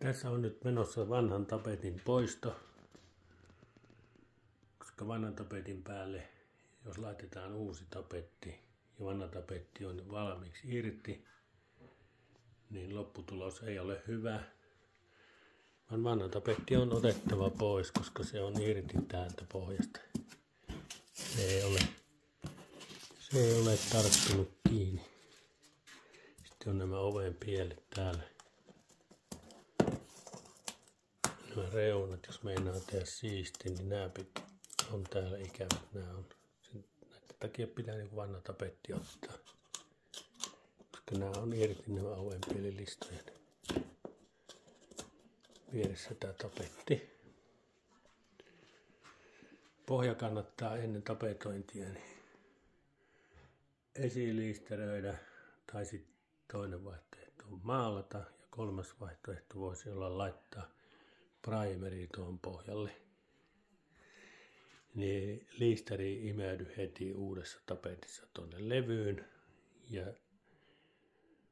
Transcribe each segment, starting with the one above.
Tässä on nyt menossa vanhan tapetin poisto, koska vanhan tapetin päälle, jos laitetaan uusi tapetti ja vanha tapetti on valmiiksi irti, niin lopputulos ei ole hyvä. Vaan vanha tapetti on otettava pois, koska se on irti täältä pohjasta. Se ei ole tarttunut kiinni. Sitten on nämä oven pielet täällä. Nämä reunat, jos meinaa tehdä siisti, niin nämä on täällä ikävät. Näiden takia pitää niin vanha tapetti ottaa. Koska nämä on irti nämä oven pielilistojen. Vieressä tämä tapetti. Pohja kannattaa ennen tapetointia niin esiliisteröidä tai sitten toinen vaihtoehto on maalata ja kolmas vaihtoehto voisi olla laittaa primeri tuon pohjalle. Niin liisteri imeydy heti uudessa tapetissa tuonne levyyn ja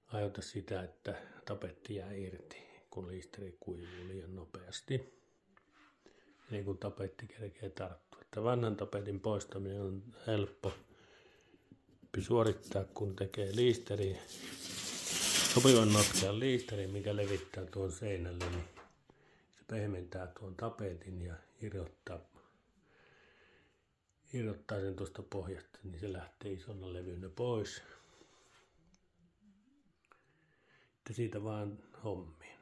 aiheuta sitä, että tapetti jää irti, kun liisteri kuivuu liian nopeasti. Niin kun tapetti kerkee tarttua. Että vanhan tapetin poistaminen on helppo suorittaa, kun tekee liisteri, sopivan notkean liisteri, mikä levittää tuon seinälle, niin se pehmentää tuon tapetin ja irrottaa sen tuosta pohjasta, niin se lähtee isona levynä pois. Että siitä vaan hommiin.